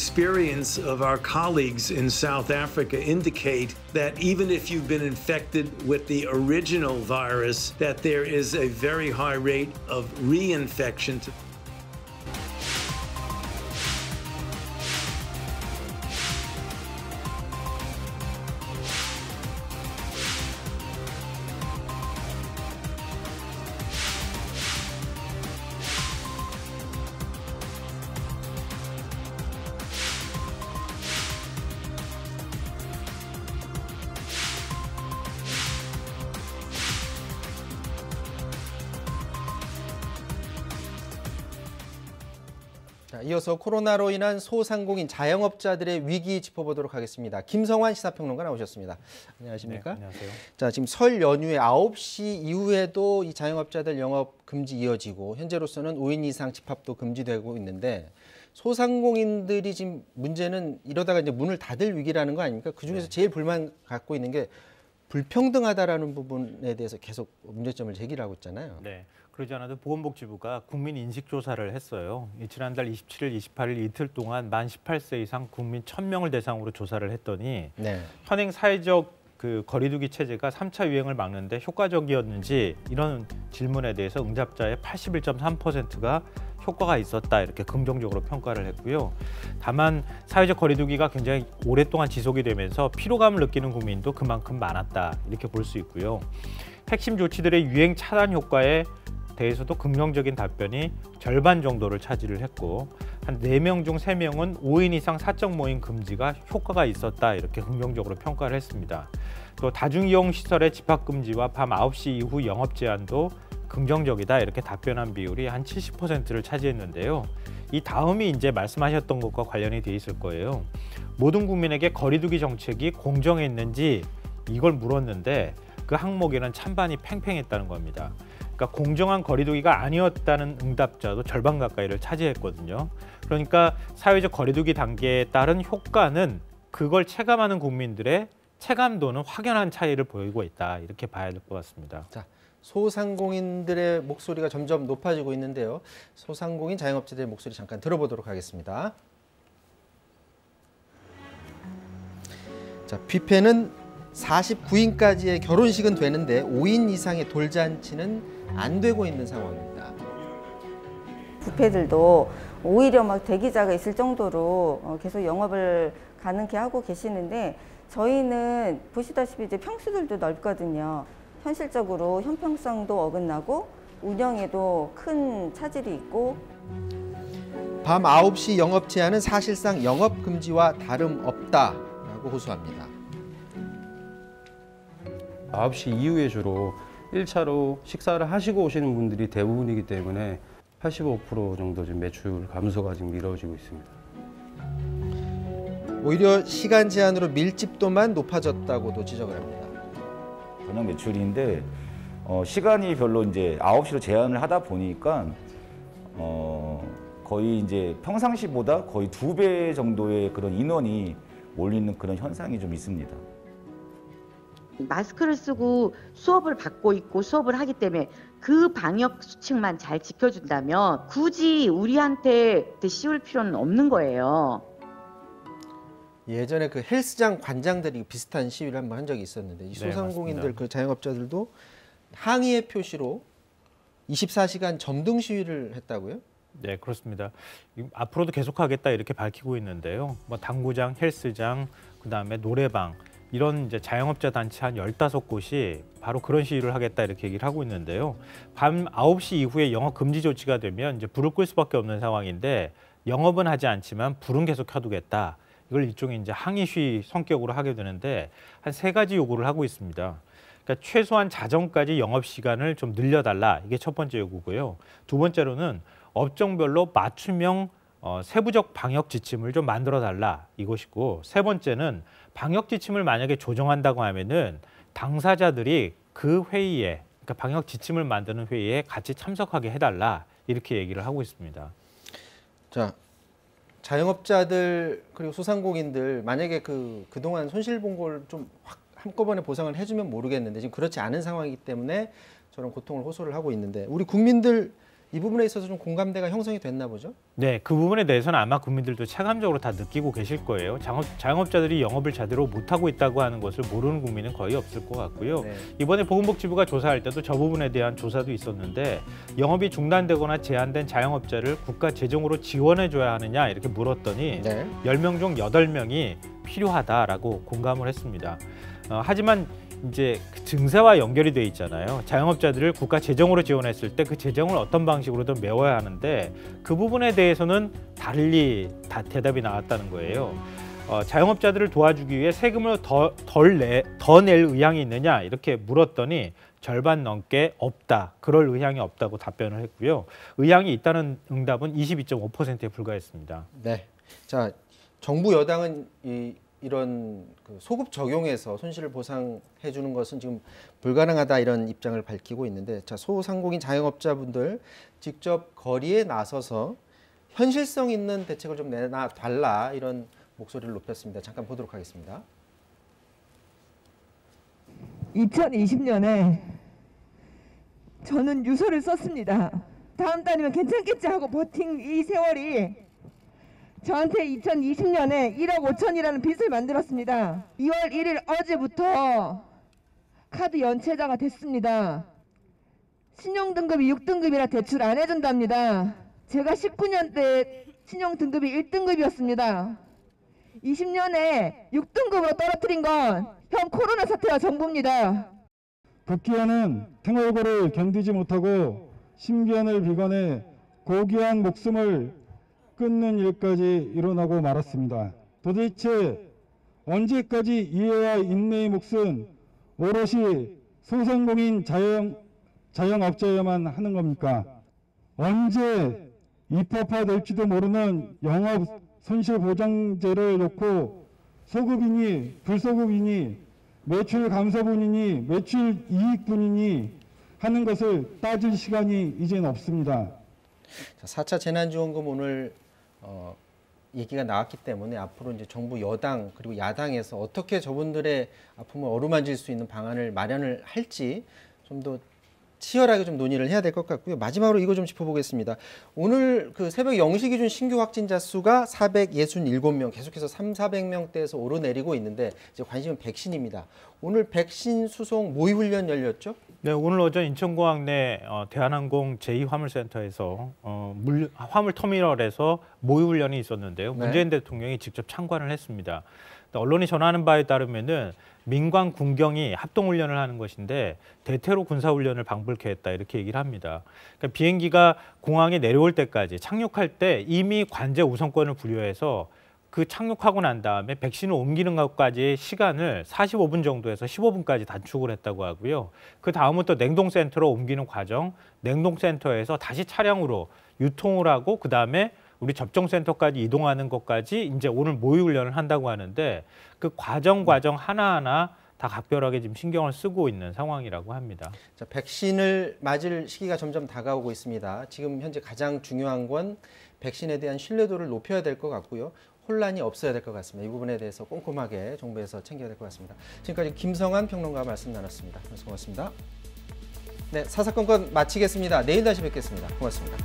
experience of our colleagues in South Africa indicate that even if you've been infected with the original virus, that there is a very high rate of reinfection. 이어서 코로나로 인한 소상공인 자영업자들의 위기 짚어보도록 하겠습니다. 김성환 시사평론가 나오셨습니다. 안녕하십니까? 네, 안녕하세요. 자, 지금 설 연휴에 9시 이후에도 이 자영업자들 영업 금지 이어지고 현재로서는 5인 이상 집합도 금지되고 있는데 소상공인들이 지금 문제는 이러다가 이제 문을 닫을 위기라는 거 아닙니까? 그중에서 제일 불만 갖고 있는 게 불평등하다라는 부분에 대해서 계속 문제점을 제기를 하고 있잖아요. 네. 그러지 않아도 보건복지부가 국민 인식조사를 했어요. 지난달 27일, 28일 이틀 동안 만 18세 이상 국민 1,000명을 대상으로 조사를 했더니 네. 현행 사회적 거리두기 체제가 3차 유행을 막는데 효과적이었는지 이런 질문에 대해서 응답자의 81.3%가 효과가 있었다 이렇게 긍정적으로 평가를 했고요. 다만 사회적 거리두기가 굉장히 오랫동안 지속이 되면서 피로감을 느끼는 국민도 그만큼 많았다 이렇게 볼 수 있고요. 핵심 조치들의 유행 차단 효과에 대해서도 긍정적인 답변이 절반 정도를 차지를 했고 한 4명 중 3명은 5인 이상 사적 모임 금지가 효과가 있었다 이렇게 긍정적으로 평가를 했습니다. 또 다중이용 시설의 집합 금지와 밤 9시 이후 영업 제한도 긍정적이다 이렇게 답변한 비율이 한 70%를 차지했는데요. 이 다음이 이제 말씀하셨던 것과 관련이 돼 있을 거예요. 모든 국민에게 거리두기 정책이 공정했는지 이걸 물었는데 그 항목에는 찬반이 팽팽했다는 겁니다. 그러니까 공정한 거리두기가 아니었다는 응답자도 절반 가까이를 차지했거든요. 그러니까 사회적 거리두기 단계에 따른 효과는 그걸 체감하는 국민들의 체감도는 확연한 차이를 보이고 있다. 이렇게 봐야 될 것 같습니다. 자, 소상공인들의 목소리가 점점 높아지고 있는데요. 소상공인 자영업자들의 목소리 잠깐 들어보도록 하겠습니다. 자, 뷔페는 49인까지의 결혼식은 되는데 5인 이상의 돌잔치는 안 되고 있는 상황입니다. 뷔페들도 오히려 막 대기자가 있을 정도로 계속 영업을 가능케 하고 계시는데 저희는 보시다시피 이제 평수들도 넓거든요. 현실적으로 형평성도 어긋나고 운영에도 큰 차질이 있고 밤 9시 영업 제한은 사실상 영업 금지와 다름없다라고 호소합니다. 9시 이후에 주로 1차로 식사를 하시고 오시는 분들이 대부분이기 때문에 85% 정도 지금 매출 감소가 지금 이루어지고 있습니다. 오히려 시간 제한으로 밀집도만 높아졌다고도 지적을 합니다. 저녁 매출인데 시간이 별로 이제 9시로 제한을 하다 보니까 거의 이제 평상시보다 거의 2배 정도의 그런 인원이 몰리는 그런 현상이 좀 있습니다. 마스크를 쓰고 수업을 받고 있고 수업을 하기 때문에 그 방역 수칙만 잘 지켜준다면 굳이 우리한테 씌울 필요는 없는 거예요. 예전에 그 헬스장 관장들이 비슷한 시위를 한번 한 적이 있었는데 이 소상공인들 네, 그 자영업자들도 항의의 표시로 24시간 점등 시위를 했다고요? 네, 그렇습니다. 앞으로도 계속하겠다 이렇게 밝히고 있는데요. 뭐 당구장, 헬스장, 그다음에 노래방 이런 이제 자영업자 단체 한 15곳이 바로 그런 시위를 하겠다 이렇게 얘기를 하고 있는데요. 밤 9시 이후에 영업 금지 조치가 되면 이제 불을 끌 수밖에 없는 상황인데 영업은 하지 않지만 불은 계속 켜두겠다. 이걸 일종의 이제 항의 시위 성격으로 하게 되는데 한 3가지 요구를 하고 있습니다. 그러니까 최소한 자정까지 영업 시간을 좀 늘려달라. 이게 첫 번째 요구고요. 두 번째로는 업종별로 맞춤형 세부적 방역 지침을 좀 만들어 달라 이것이고 세 번째는 방역 지침을 만약에 조정한다고 하면은 당사자들이 그 회의에 그러니까 방역 지침을 만드는 회의에 같이 참석하게 해달라 이렇게 얘기를 하고 있습니다. 자, 자영업자들 그리고 소상공인들 만약에 그동안 손실 본 걸 좀 확 한꺼번에 보상을 해주면 모르겠는데 지금 그렇지 않은 상황이기 때문에 저런 고통을 호소를 하고 있는데 우리 국민들 이 부분에 있어서 좀 공감대가 형성이 됐나 보죠? 네, 그 부분에 대해서는 아마 국민들도 체감적으로 다 느끼고 계실 거예요. 자영업자들이 영업을 제대로 못하고 있다고 하는 것을 모르는 국민은 거의 없을 것 같고요. 네. 이번에 보건복지부가 조사할 때도 저 부분에 대한 조사도 있었는데 영업이 중단되거나 제한된 자영업자를 국가 재정으로 지원해줘야 하느냐 이렇게 물었더니 네. 10명 중 8명이 필요하다라고 공감을 했습니다. 하지만 이제 그 증세와 연결이 돼 있잖아요. 자영업자들을 국가 재정으로 지원했을 때 그 재정을 어떤 방식으로든 메워야 하는데 그 부분에 대해서는 달리 대답이 나왔다는 거예요. 자영업자들을 도와주기 위해 세금을 더 낼 의향이 있느냐 이렇게 물었더니 절반 넘게 없다. 그럴 의향이 없다고 답변을 했고요. 의향이 있다는 응답은 22.5%에 불과했습니다. 네. 자, 정부 여당은 이런 그 소급 적용해서 손실을 보상해 주는 것은 지금 불가능하다 이런 입장을 밝히고 있는데, 자, 소상공인 자영업자분들 직접 거리에 나서서 현실성 있는 대책을 좀 내놔달라 이런 목소리를 높였습니다. 잠깐 보도록 하겠습니다. 2020년에 저는 유서를 썼습니다. 다음 달이면 괜찮겠지 하고 버틴 이 세월이 저한테 2020년에 1억 5천이라는 빚을 만들었습니다. 2월 1일 어제부터 카드 연체자가 됐습니다. 신용등급이 6등급이라 대출 안 해준답니다. 제가 19년 때 신용등급이 1등급이었습니다. 20년에 6등급으로 떨어뜨린 건 현 코로나 사태와 정부입니다. 급기야는 생활고를 견디지 못하고 심기한을 비관해 고귀한 목숨을 끊는 일까지 일어나고 말았습니다. 도대체 언제까지 이해와 인내의 몫은 오롯이 소상공인 자영업자여만 하는 겁니까? 언제 입법화될지도 모르는 영업 손실보장제를 놓고 소급이니 불소급이니 매출 감소분이니 매출 이익분이니 하는 것을 따질 시간이 이젠 없습니다. 4차 재난지원금 오늘 얘기가 나왔기 때문에 앞으로 이제 정부 여당 그리고 야당에서 어떻게 저분들의 아픔을 어루만질 수 있는 방안을 마련을 할지 좀 더 치열하게 좀 논의를 해야 될 것 같고요. 마지막으로 이거 좀 짚어보겠습니다. 오늘 그 새벽 0시 기준 신규 확진자 수가 467명, 계속해서 300~400명대에서 오르내리고 있는데 이제 관심은 백신입니다. 오늘 백신 수송 모의훈련 열렸죠? 네, 오늘 오전 인천공항 내 대한항공 제2화물센터에서 화물터미널에서 모의훈련이 있었는데요. 네. 문재인 대통령이 직접 참관을 했습니다. 언론이 전하는 바에 따르면은 민관 군경이 합동훈련을 하는 것인데 대테러 군사훈련을 방불케 했다 이렇게 얘기를 합니다. 그러니까 비행기가 공항에 내려올 때까지 착륙할 때 이미 관제 우선권을 부여해서 그 착륙하고 난 다음에 백신을 옮기는 것까지의 시간을 45분 정도에서 15분까지 단축을 했다고 하고요. 그 다음부터 냉동센터로 옮기는 과정, 냉동센터에서 다시 차량으로 유통을 하고 그 다음에 우리 접종센터까지 이동하는 것까지 이제 오늘 모의훈련을 한다고 하는데 그 과정 하나하나 다 각별하게 지금 신경을 쓰고 있는 상황이라고 합니다. 자, 백신을 맞을 시기가 점점 다가오고 있습니다. 지금 현재 가장 중요한 건 백신에 대한 신뢰도를 높여야 될 것 같고요. 혼란이 없어야 될 것 같습니다. 이 부분에 대해서 꼼꼼하게 정부에서 챙겨야 될 것 같습니다. 지금까지 김성환 평론가와 말씀 나눴습니다. 고맙습니다. 네, 사사건건 마치겠습니다. 내일 다시 뵙겠습니다. 고맙습니다.